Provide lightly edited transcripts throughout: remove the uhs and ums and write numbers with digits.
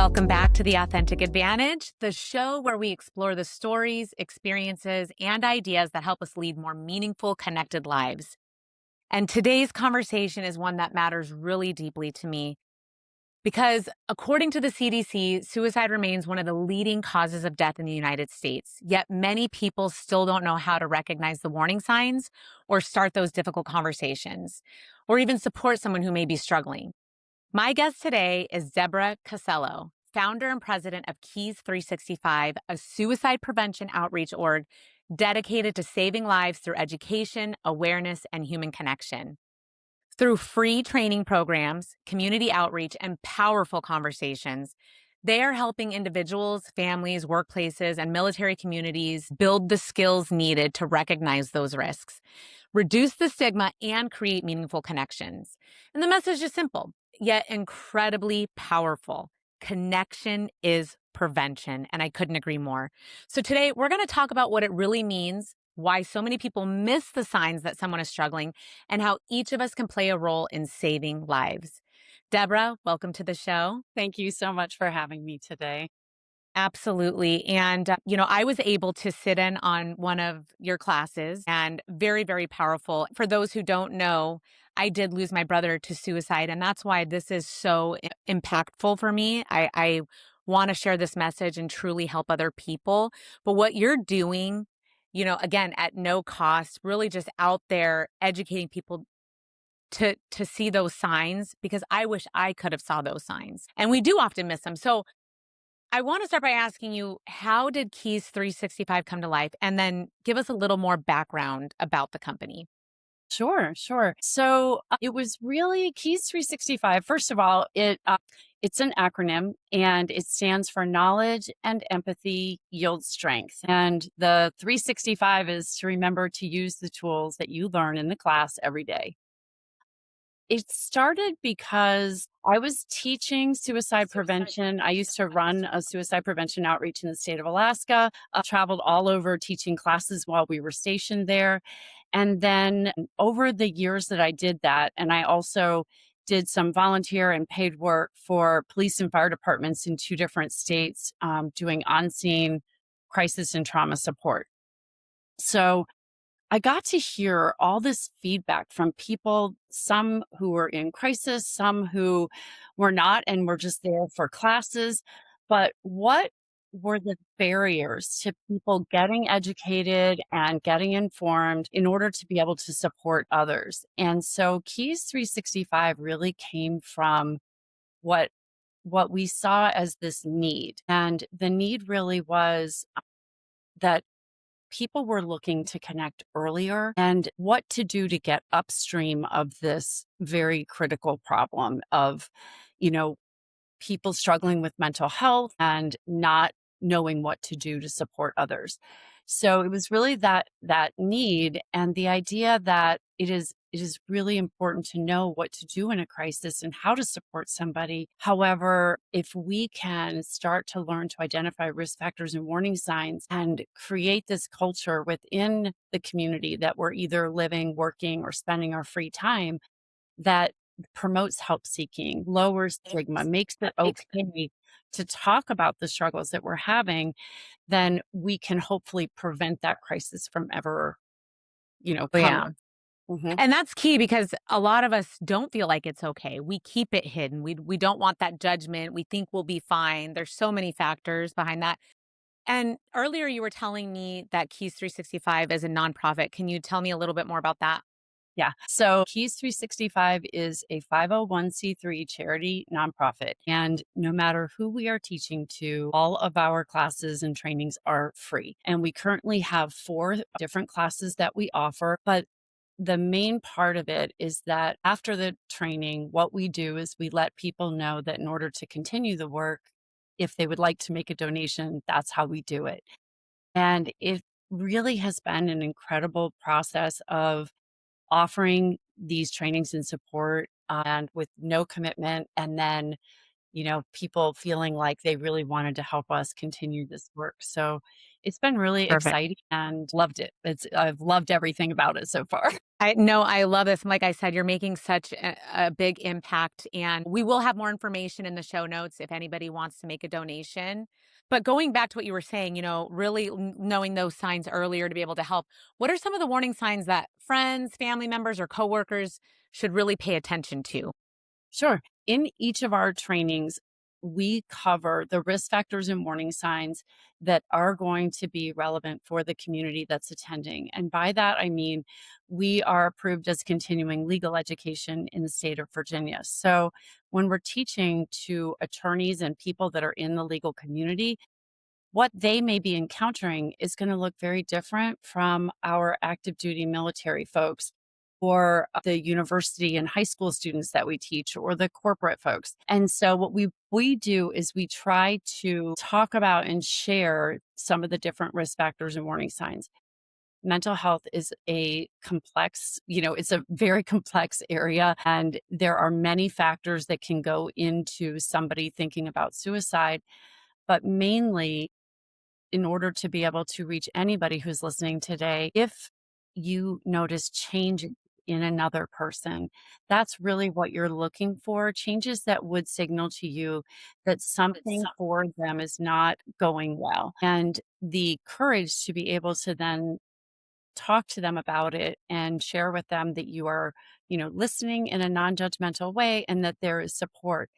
Welcome back to The Authentic Advantage, the show where we explore the stories, experiences, and ideas that help us lead more meaningful, connected lives. And today's conversation is one that matters really deeply to me because, according to the CDC, suicide remains one of the leading causes of death in the United States. Yet many people still don't know how to recognize the warning signs or start those difficult conversations or even support someone who may be struggling. My guest today is Deborah Casello, founder and president of Keys 365, a suicide prevention outreach org dedicated to saving lives through education, awareness, and human connection. Through free training programs, community outreach, and powerful conversations, they are helping individuals, families, workplaces, and military communities build the skills needed to recognize those risks, reduce the stigma, and create meaningful connections. And the message is simple, yet incredibly powerful. Connection is prevention, and I couldn't agree more. So today, we're going to talk about what it really means, why so many people miss the signs that someone is struggling, and how each of us can play a role in saving lives. Deborah, welcome to the show. Thank you so much for having me today. Absolutely. And, I was able to sit in on one of your classes and very, very powerful. For those who don't know, I did lose my brother to suicide. And that's why this is so impactful for me. I want to share this message and truly help other people. But what you're doing, again, at no cost, really just out there educating people to see those signs, because I wish I could have saw those signs. And we do often miss them. So I want to start by asking you, how did Keys 365 come to life? And then give us a little more background about the company. Sure. So it was really Keys 365. First of all, it's an acronym and it stands for Knowledge and Empathy Yield Strength. And the 365 is to remember to use the tools that you learn in the class every day. It started because I was teaching suicide prevention. I used to run a suicide prevention outreach in the state of Alaska. I traveled all over teaching classes while we were stationed there. And then over the years that I did that, and I also did some volunteer and paid work for police and fire departments in two different states, doing on-scene crisis and trauma support. So I got to hear all this feedback from people, some who were in crisis, some who were not and were just there for classes. But what were the barriers to people getting educated and getting informed in order to be able to support others? And so Keys 365 really came from what we saw as this need. And the need really was that people were looking to connect earlier and what to do to get upstream of this very critical problem of, you know, people struggling with mental health and not knowing what to do to support others. So it was really that need and the idea that it is really important to know what to do in a crisis and how to support somebody. However, if we can start to learn to identify risk factors and warning signs and create this culture within the community that we're either living, working, or spending our free time, that promotes help seeking, lowers stigma, makes it okay to talk about the struggles that we're having, then we can hopefully prevent that crisis from ever, Oh, coming. yeah. Mhm. And that's key because a lot of us don't feel like it's okay. We keep it hidden. We don't want that judgment. We think we'll be fine. There's so many factors behind that. And earlier you were telling me that Keys 365 is a nonprofit. Can you tell me a little bit more about that? Yeah. So Keys 365 is a 501c3 charity nonprofit. And no matter who we are teaching to, all of our classes and trainings are free. And we currently have 4 different classes that we offer. But the main part of it is that after the training, what we do is we let people know that in order to continue the work, if they would like to make a donation, that's how we do it. And it really has been an incredible process of offering these trainings and support and with no commitment and then people feeling like they really wanted to help us continue this work. So it's been really Perfect. exciting and loved it. I've loved everything about it so far. I know I love this. Like I said, you're making such a big impact, and we will have more information in the show notes if anybody wants to make a donation. But going back to what you were saying, really knowing those signs earlier to be able to help. What are some of the warning signs that friends, family members, or coworkers should really pay attention to? Sure. In each of our trainings, we cover the risk factors and warning signs that are going to be relevant for the community that's attending. And by that, I mean we are approved as continuing legal education in the state of Virginia. So when we're teaching to attorneys and people that are in the legal community, what they may be encountering is going to look very different from our active duty military folks or the university and high school students that we teach or the corporate folks. And so what we do is we try to talk about and share some of the different risk factors and warning signs. Mental health is a complex, it's a very complex area, and there are many factors that can go into somebody thinking about suicide, but mainly in order to be able to reach anybody who's listening today, if you notice change in another person, that's really what you're looking for. Changes that would signal to you that something for them is not going well. And the courage to be able to then talk to them about it and share with them that you are, listening in a non-judgmental way and that there is support.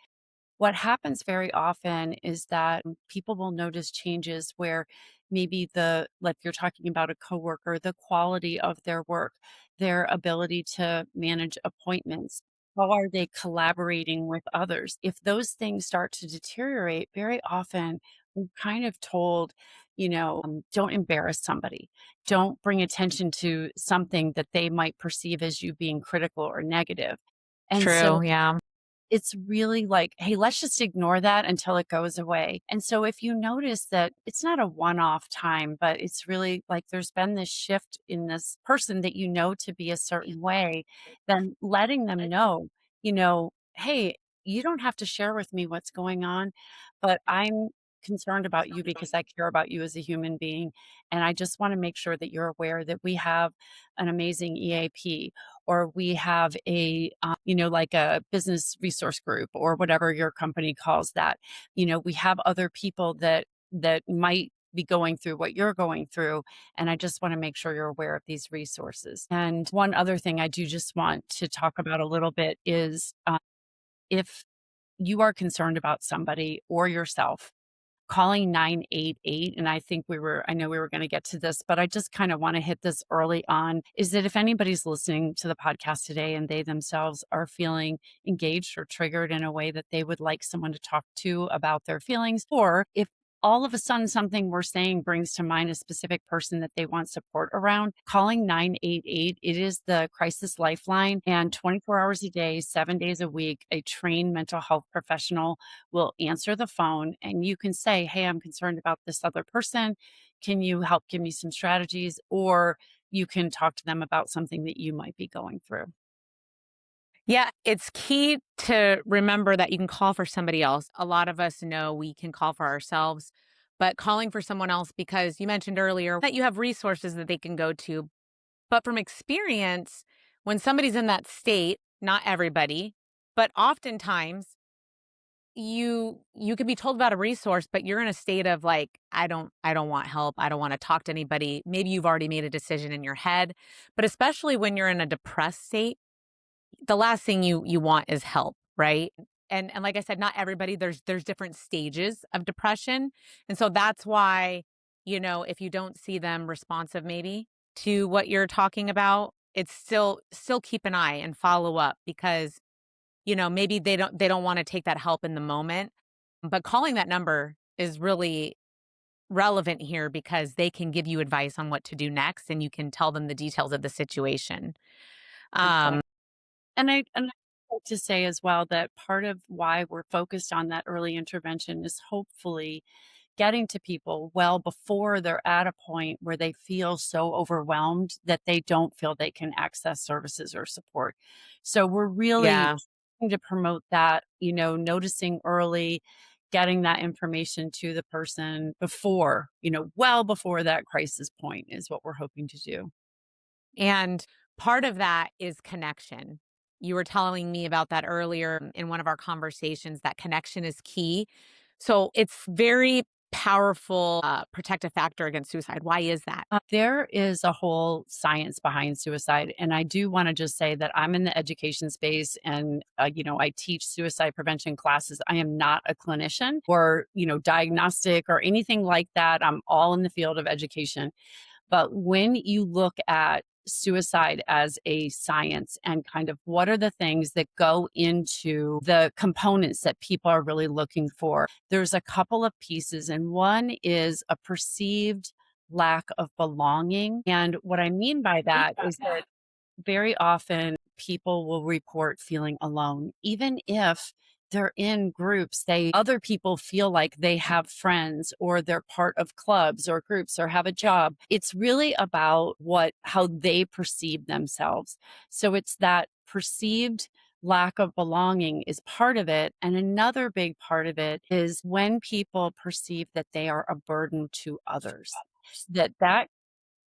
What happens very often is that people will notice changes where maybe like you're talking about a coworker, the quality of their work, their ability to manage appointments. How are they collaborating with others? If those things start to deteriorate, very often we're kind of told, don't embarrass somebody. Don't bring attention to something that they might perceive as you being critical or negative. And so True. Yeah. it's really like, "Hey, let's just ignore that until it goes away." And so if you notice that it's not a one-off time, but it's really like there's been this shift in this person that you know to be a certain way, then letting them know, "Hey, you don't have to share with me what's going on, but I'm concerned about you because I care about you as a human being, and I just wanna make sure that you're aware that we have an amazing EAP, or we have like a business resource group or whatever your company calls that. We have other people that might be going through what you're going through, and I just want to make sure you're aware of these resources." And one other thing I do just want to talk about a little bit is if you are concerned about somebody or yourself, calling 988, and I know we were gonna get to this, but I just kinda wanna hit this early on, is that if anybody's listening to the podcast today and they themselves are feeling engaged or triggered in a way that they would like someone to talk to about their feelings, or if all of a sudden something we're saying brings to mind a specific person that they want support around, calling 988, it is the crisis lifeline, and 24 hours a day, 7 days a week, a trained mental health professional will answer the phone and you can say, "Hey, I'm concerned about this other person. Can you help give me some strategies?" Or you can talk to them about something that you might be going through. Yeah, it's key to remember that you can call for somebody else. A lot of us know we can call for ourselves, but calling for someone else because you mentioned earlier that you have resources that they can go to. But from experience, when somebody's in that state, not everybody, but oftentimes you can be told about a resource, but you're in a state of like, I don't want help. I don't want to talk to anybody. Maybe you've already made a decision in your head, but especially when you're in a depressed state, the last thing you want is help, right? And like I said, not everybody, there's different stages of depression. And so that's why, if you don't see them responsive maybe to what you're talking about, it's still keep an eye and follow up because, maybe they don't want to take that help in the moment. But calling that number is really relevant here because they can give you advice on what to do next and you can tell them the details of the situation. Exactly. Um, And I like to say as well that part of why we're focused on that early intervention is hopefully getting to people well before they're at a point where they feel so overwhelmed that they don't feel they can access services or support. So we're really yeah. to promote that, noticing early, getting that information to the person before, well before that crisis point is what we're hoping to do. And part of that is connection. You were telling me about that earlier in one of our conversations that connection is key. So it's very powerful protective factor against suicide. Why is that? There is a whole science behind suicide. And I do want to just say that I'm in the education space and, I teach suicide prevention classes. I am not a clinician or, diagnostic or anything like that. I'm all in the field of education. But when you look at suicide as a science and kind of what are the things that go into the components that people are really looking for, there's a couple of pieces. And one is a perceived lack of belonging. And what I mean by that is that very often people will report feeling alone, even if they're in groups. Other people feel like they have friends or they're part of clubs or groups or have a job. It's really about how they perceive themselves. So it's that perceived lack of belonging is part of it. And another big part of it is when people perceive that they are a burden to others, that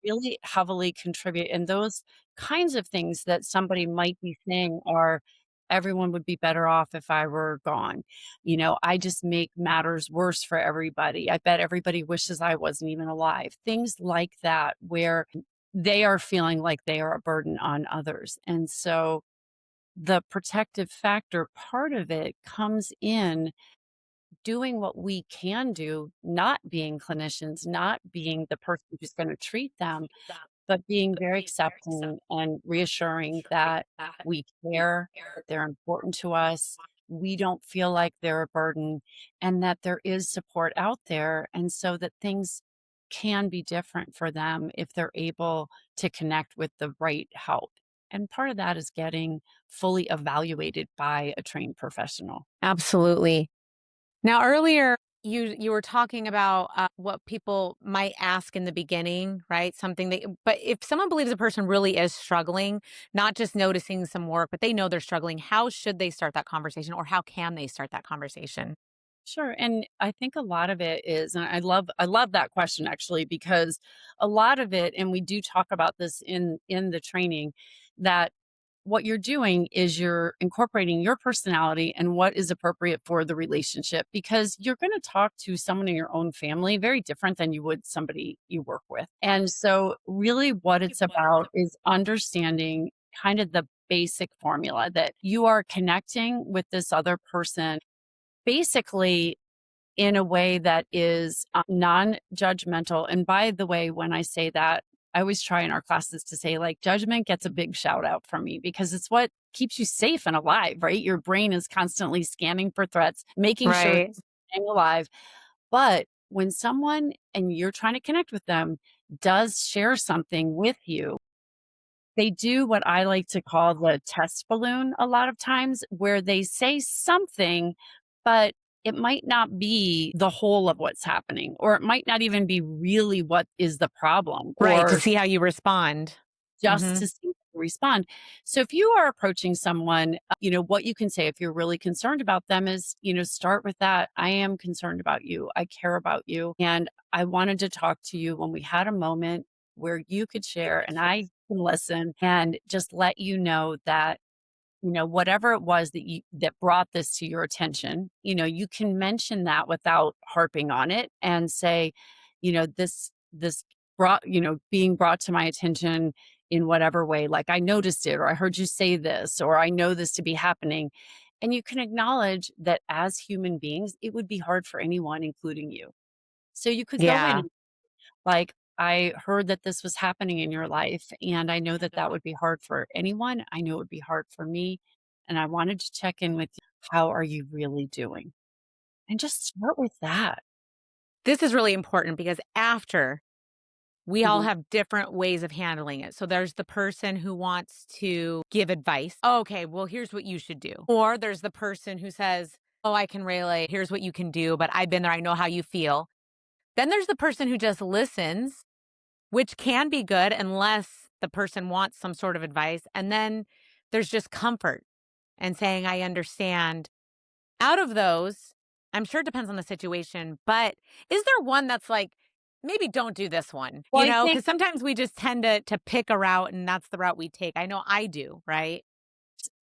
really heavily contribute. And those kinds of things that somebody might be saying are, everyone would be better off if I were gone. I just make matters worse for everybody. I bet everybody wishes I wasn't even alive. Things like that, where they are feeling like they are a burden on others. And so the protective factor part of it comes in doing what we can do, not being clinicians, not being the person who's going to treat them, but being very accepting and reassuring that we care, that they're important to us, we don't feel like they're a burden, and that there is support out there. And so that things can be different for them if they're able to connect with the right help. And part of that is getting fully evaluated by a trained professional. Absolutely. Now, earlier you were talking about what people might ask in the beginning, right? Something they, but if someone believes a person really is struggling, not just noticing some work, but they know they're struggling, how should they start that conversation, or how can they start that conversation? Sure. And I think a lot of it is, and I love that question actually, because a lot of it, and we do talk about this in the training, that what you're doing is you're incorporating your personality and what is appropriate for the relationship, because you're going to talk to someone in your own family very different than you would somebody you work with. And so really what it's about is understanding kind of the basic formula that you are connecting with this other person basically in a way that is non-judgmental. And by the way, when I say that, I always try in our classes to say, like, judgment gets a big shout out from me because it's what keeps you safe and alive, right? Your brain is constantly scanning for threats, making sure Right. you're staying alive. But when someone and you're trying to connect with them does share something with you, they do what I like to call the test balloon a lot of times, where they say something, but it might not be the whole of what's happening, or it might not even be really what is the problem, Right. To or see how you respond. just Hmm. to see how you respond. So if you are approaching someone, what you can say if you're really concerned about them is, start with that. I am concerned about you. I care about you. And I wanted to talk to you when we had a moment where you could share and I can listen and just let you know that whatever it was that brought this to your attention, you can mention that without harping on it and say, this brought, being brought to my attention in whatever way, like I noticed it, or I heard you say this, or I know this to be happening. And you can acknowledge that as human beings, it would be hard for anyone, including you. So you could go in Yeah. and like, I heard that this was happening in your life, and I know that that would be hard for anyone. I know it would be hard for me. And I wanted to check in with you. How are you really doing? And just start with that. This is really important because after we all Mhm. have different ways of handling it. So there's the person who wants to give advice. "Oh, okay, well, here's what you should do." Or there's the person who says, "Oh, I can relate. Here's what you can do, but I've been there. I know how you feel." Then there's the person who just listens, which can be good unless the person wants some sort of advice. And then there's just comfort. and saying, I understand. Out of those, I'm sure it depends on the situation, but is there one that's like, maybe don't do this one, Well, I think because sometimes we just tend to pick a route and that's the route we take. I know I do, right?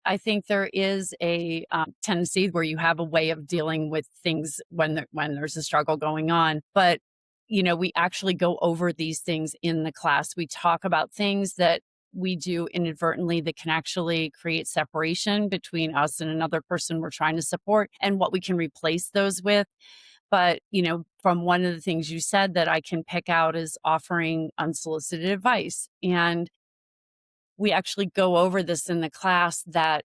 I think there is a tendency where you have a way of dealing with things when there's a struggle going on. But we actually go over these things in the class. We talk about things that we do inadvertently that can actually create separation between us and another person we're trying to support, and what we can replace those with. But from one of the things you said that I can pick out is offering unsolicited advice, and we actually go over this in the class that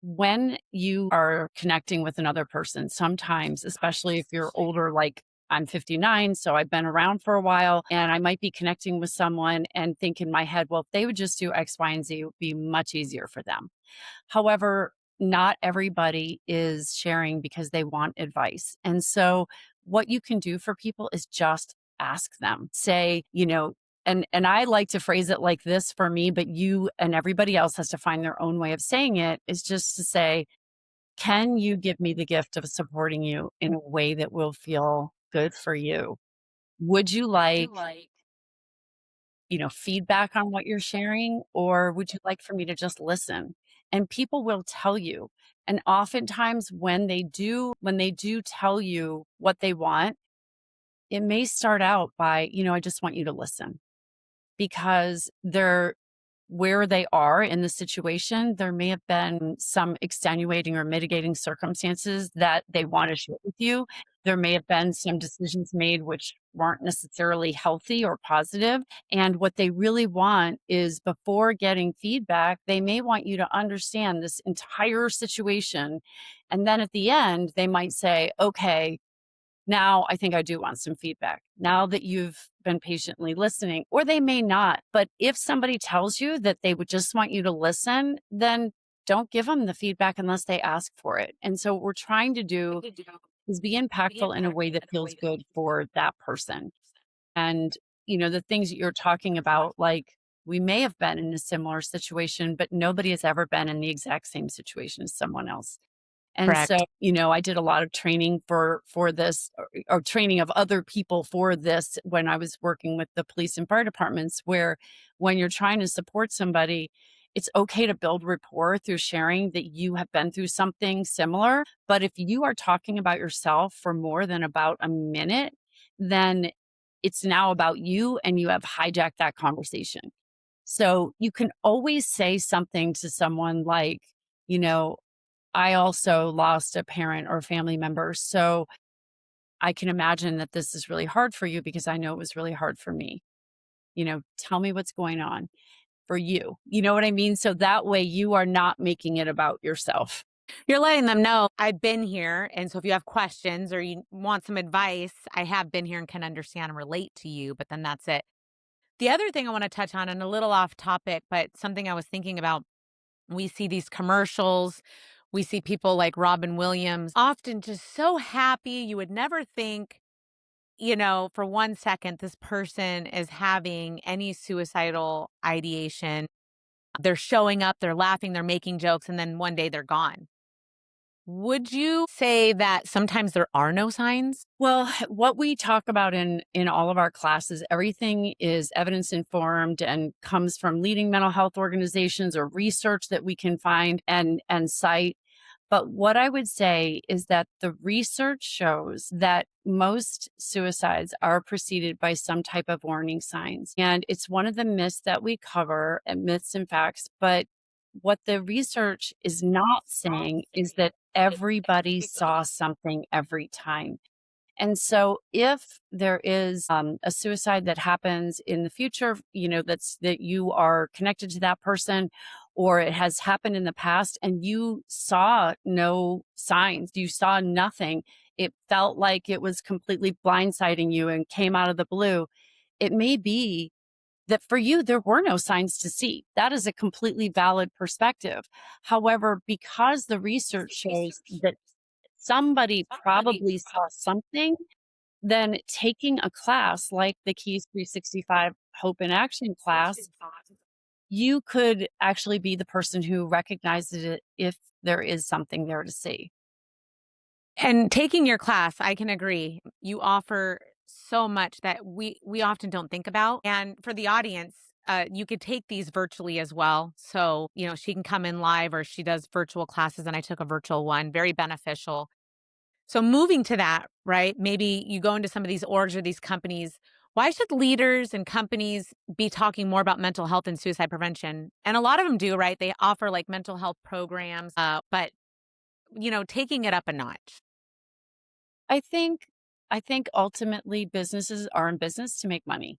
when you are connecting with another person, sometimes, especially if you're older, like I'm 59, so I've been around for a while, and I might be connecting with someone and think in my head, well, if they would just do X, Y, and Z, it would be much easier for them. However, not everybody is sharing because they want advice. And so what you can do for people is just ask them. Say, and I like to phrase it like this for me, but you and everybody else has to find their own way of saying it, is just to say, can you give me the gift of supporting you in a way that will feel good for you? Would you like feedback on what you're sharing, or would you like for me to just listen? And people will tell you. And oftentimes when they do tell you what they want, it may start out by, I just want you to listen, because they're where they are in the situation, there may have been some extenuating or mitigating circumstances that they want to share with you. There may have been some decisions made which weren't necessarily healthy or positive. And what they really want is, before getting feedback, they may want you to understand this entire situation. And then at the end, they might say, okay, now I think I do want some feedback now that you've been patiently listening. Or they may not. But if somebody tells you that they would just want you to listen, then don't give them the feedback unless they ask for it. And so what we're trying to do is be impactful in a way that feels good for that person. And, the things that you're talking about, like, we may have been in a similar situation, but nobody has ever been in the exact same situation as someone else. And so, Correct. I did a lot of training for this, or training of other people for this, when I was working with the police and fire departments, where when you're trying to support somebody, it's okay to build rapport through sharing that you have been through something similar. But if you are talking about yourself for more than about a minute, then it's now about you and you have hijacked that conversation. So you can always say something to someone like, you know, I also lost a parent or family member. So I can imagine that this is really hard for you, because I know it was really hard for me. Tell me what's going on for you. You know what I mean? So that way you are not making it about yourself. You're letting them know I've been here. And so if you have questions or you want some advice, I have been here and can understand and relate to you, but then that's it. The other thing I want to touch on, and a little off topic, but something I was thinking about, we see these commercials. We see people like Robin Williams, often just so happy. You would never think, for 1 second, this person is having any suicidal ideation. They're showing up, they're laughing, they're making jokes, and then one day they're gone. Would you say that sometimes there are no signs? Well, what we talk about in all of our classes, everything is evidence informed and comes from leading mental health organizations or research that we can find and cite. But what I would say is that the research shows that most suicides are preceded by some type of warning signs. And it's one of the myths that we cover, and myths and facts. But what the research is not saying is that everybody saw something every time. And so if there is a suicide that happens in the future, that you are connected to that person, or it has happened in the past and you saw no signs, you saw nothing, it felt like it was completely blindsiding you and came out of the blue, it may be that for you, there were no signs to see. That is a completely valid perspective. However, because the research shows that somebody probably saw something, then taking a class like the Keys 365 Hope in Action class you could actually be the person who recognizes it if there is something there to see. And taking your class, I can agree. You offer so much that we often don't think about. And for the audience, you could take these virtually as well. So, she can come in live or she does virtual classes, and I took a virtual one, very beneficial. So, moving to that, right? Maybe you go into some of these orgs or these companies. Why should leaders and companies be talking more about mental health and suicide prevention? And a lot of them do, right? They offer like mental health programs, but, taking it up a notch. I think I think ultimately businesses are in business to make money.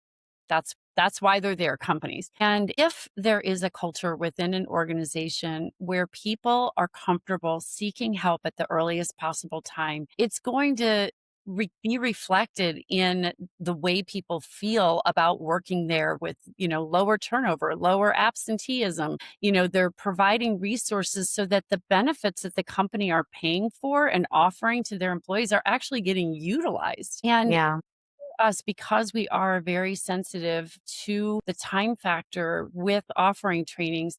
That's why they're there, companies. And if there is a culture within an organization where people are comfortable seeking help at the earliest possible time, it's going to be reflected in the way people feel about working there with, lower turnover, lower absenteeism. They're providing resources so that the benefits that the company are paying for and offering to their employees are actually getting utilized. And Yeah. us, because we are very sensitive to the time factor with offering trainings,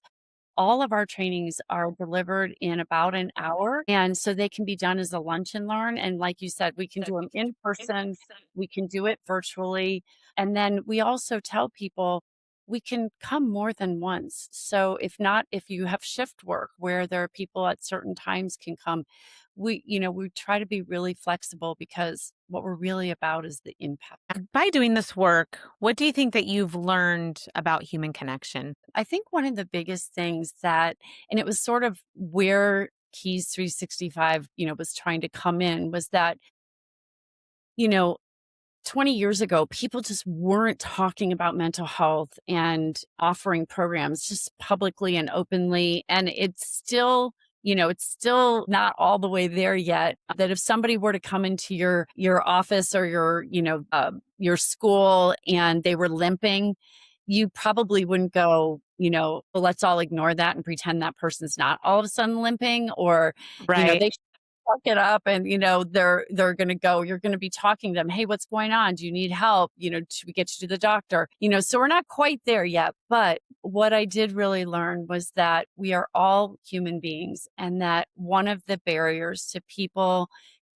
all of our trainings are delivered in about an hour, and so they can be done as a lunch and learn, and like you said, we can do them in person, we can do it virtually, and then we also tell people we can come more than once. So if you have shift work where there are people at certain times can come, we try to be really flexible because what we're really about is the impact. By doing this work, what do you think that you've learned about human connection? I think one of the biggest things that, and it was sort of where Keys 365, was trying to come in, was that, you know, 20 years ago, people just weren't talking about mental health and offering programs just publicly and openly. And it's still not all the way there yet. That if somebody were to come into your office or your school and they were limping, you probably wouldn't go, well, let's all ignore that and pretend that person's not all of a sudden limping, or, Right. they suck it up and, they're going to go, you're going to be talking to them. Hey, what's going on? Do you need help? Should we get you to the doctor? So we're not quite there yet. But what I did really learn was that we are all human beings, and that one of the barriers to people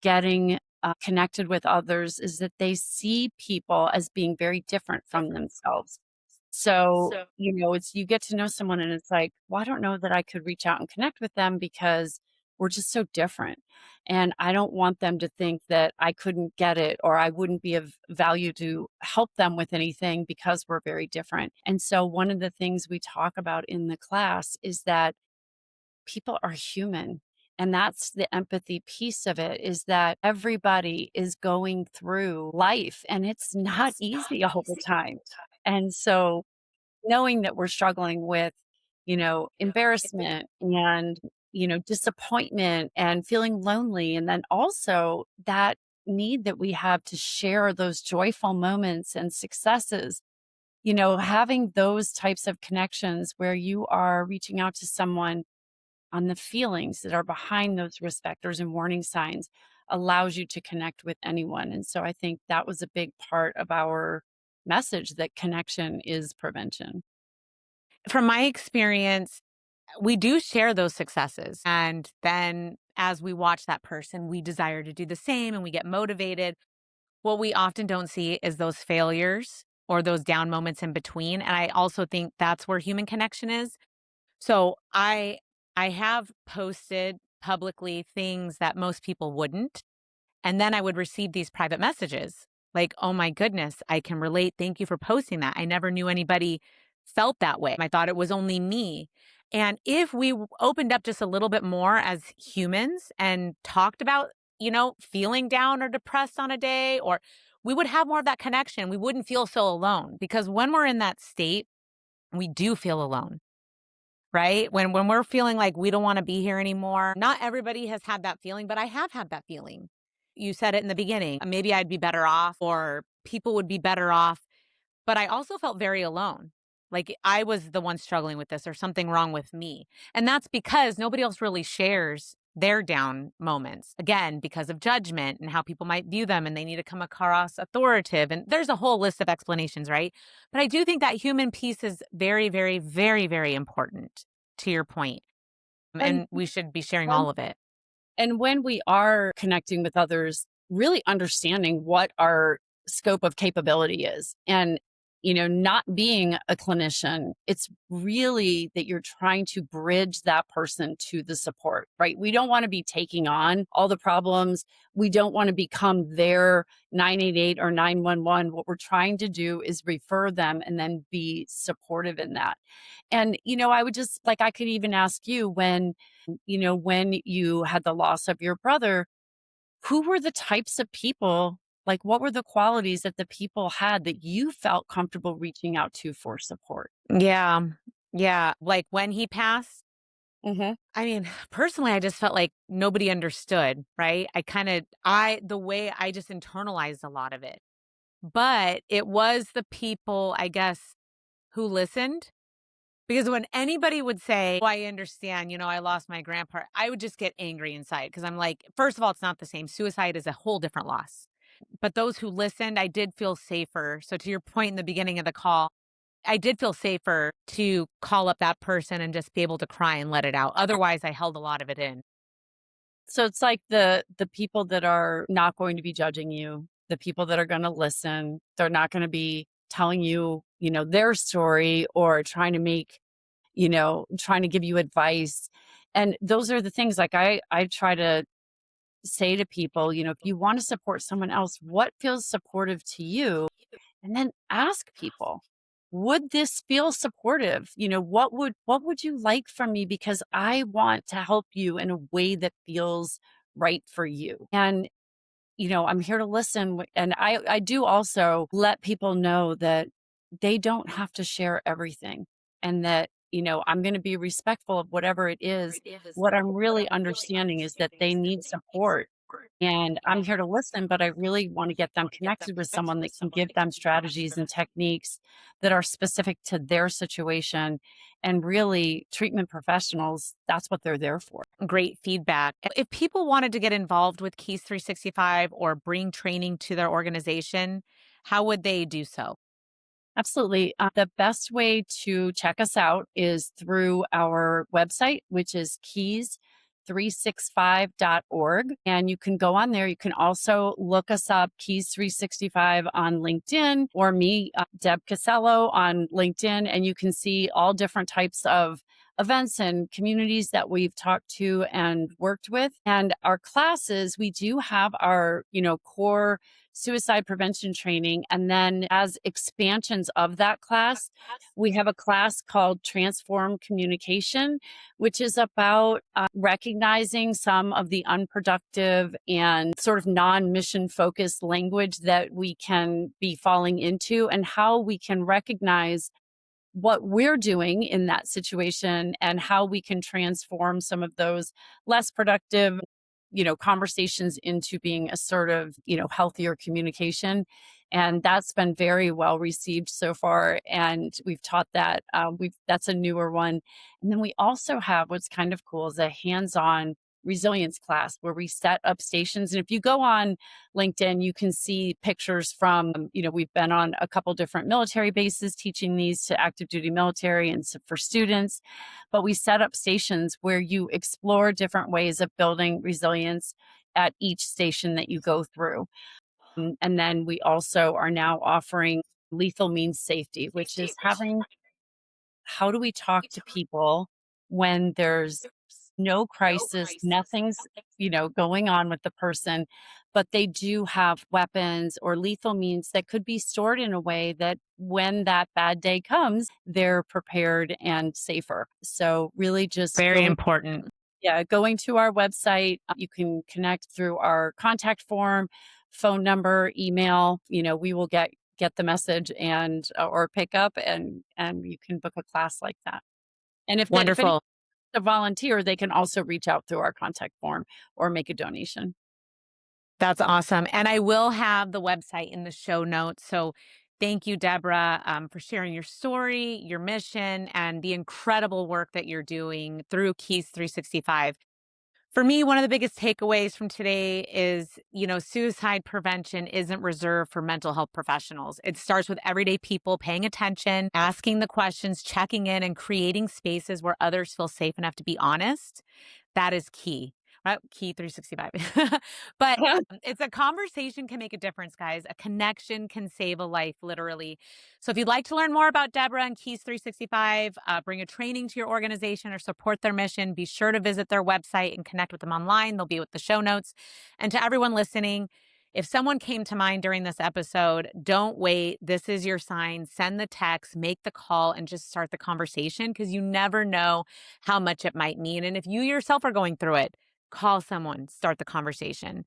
getting connected with others is that they see people as being very different from themselves. So, it's you get to know someone and it's like, well, I don't know that I could reach out and connect with them because we're just so different. And I don't want them to think that I couldn't get it or I wouldn't be of value to help them with anything because we're very different. And so, one of the things we talk about in the class is that people are human. And that's the empathy piece of it, is that everybody is going through life and it's not easy all the time. And so knowing that we're struggling with, embarrassment and, disappointment and feeling lonely. And then also that need that we have to share those joyful moments and successes, having those types of connections where you are reaching out to someone on the feelings that are behind those risk factors and warning signs allows you to connect with anyone. And so I think that was a big part of our message, that connection is prevention. From my experience, we do share those successes. And then as we watch that person, we desire to do the same and we get motivated. What we often don't see is those failures or those down moments in between. And I also think that's where human connection is. So I have posted publicly things that most people wouldn't. And then I would receive these private messages like, oh my goodness, I can relate. Thank you for posting that. I never knew anybody felt that way. I thought it was only me. And if we opened up just a little bit more as humans and talked about, feeling down or depressed on a day, or we would have more of that connection. We wouldn't feel so alone, because when we're in that state, we do feel alone. Right? When we're feeling like we don't wanna be here anymore, not everybody has had that feeling, but I have had that feeling. You said it in the beginning, maybe I'd be better off or people would be better off, but I also felt very alone. Like I was the one struggling with this or something wrong with me. And that's because nobody else really shares their down moments, again, because of judgment and how people might view them and they need to come across authoritative. And there's a whole list of explanations, right? But I do think that human piece is very, very, very, very important to your point, And and we should be sharing when all of it. when we are connecting with others, really understanding what our scope of capability is and, not being a clinician, it's really that you're trying to bridge that person to the support, right? We don't want to be taking on all the problems. We don't want to become their 988 or 911. What we're trying to do is refer them and then be supportive in that. And, I would just like, I could even ask you when you had the loss of your brother, who were the types of people, like what were the qualities that the people had that you felt comfortable reaching out to for support? Yeah. Yeah. Like when he passed, Mhm. I mean, personally, I just felt like nobody understood, right? The way I just internalized a lot of it. But it was the people, I guess, who listened. Because when anybody would say, "Oh, I understand, I lost my grandpa," I would just get angry inside because I'm like, first of all, it's not the same. Suicide is a whole different loss. But those who listened, I did feel safer. So to your point in the beginning of the call, I did feel safer to call up that person and just be able to cry and let it out. Otherwise, I held a lot of it in. So it's like the people that are not going to be judging you, the people that are going to listen, they're not going to be telling you, their story or trying to give you advice. And those are the things like I try to say to people, if you want to support someone else, what feels supportive to you? And then ask people, would this feel supportive? What would you like from me? Because I want to help you in a way that feels right for you. And I'm here to listen. And I do also let people know that they don't have to share everything and that, I'm going to be respectful of whatever it is. What I'm really understanding is that they need support and I'm here to listen, but I really want to get them connected with someone that can give them strategies and techniques that are specific to their situation. And really, treatment professionals, that's what they're there for. Great feedback. If people wanted to get involved with Keys 365 or bring training to their organization, how would they do so? Absolutely. The best way to check us out is through our website, which is keys365.org. And you can go on there. You can also look us up, Keys 365 on LinkedIn, or me, Deb Casello on LinkedIn. And you can see all different types of events and communities that we've talked to and worked with. And our classes, we do have our, core suicide prevention training. And then as expansions of that class, we have a class called Transform Communication, which is about recognizing some of the unproductive and sort of non mission focused language that we can be falling into and how we can recognize what we're doing in that situation and how we can transform some of those less productive conversations into being assertive, healthier communication. And that's been very well received so far. And we've taught that. That's a newer one. And then we also have what's kind of cool is a hands-on resilience class where we set up stations. And if you go on LinkedIn, you can see pictures from, we've been on a couple different military bases teaching these to active duty military and for students. But we set up stations where you explore different ways of building resilience at each station that you go through. And then we also are now offering lethal means safety, which is having how do we talk to people when there's no crisis, nothing's, going on with the person, but they do have weapons or lethal means that could be stored in a way that when that bad day comes, they're prepared and safer. So really just Very going important. yeah, going to our website, you can connect through our contact form, phone number, email, we will get the message and or pick up and you can book a class like that. And if any Wonderful. a volunteer, they can also reach out through our contact form or make a donation. That's awesome. And I will have the website in the show notes. So thank you, Deborah, for sharing your story, your mission, and the incredible work that you're doing through Keys 365. For me, one of the biggest takeaways from today is, suicide prevention isn't reserved for mental health professionals. It starts with everyday people paying attention, asking the questions, checking in, and creating spaces where others feel safe enough to be honest. That is key. Right? Key 365. But it's a conversation can make a difference, guys. A connection can save a life, literally. So if you'd like to learn more about Deborah and Keys 365, bring a training to your organization or support their mission, be sure to visit their website and connect with them online. They'll be with the show notes. And to everyone listening, if someone came to mind during this episode, don't wait. This is your sign. Send the text, make the call, and just start the conversation because you never know how much it might mean. And if you yourself are going through it, call someone, start the conversation.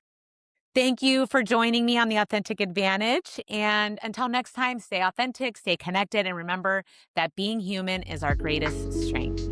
Thank you for joining me on The Authentic Advantage. And until next time, stay authentic, stay connected, and remember that being human is our greatest strength.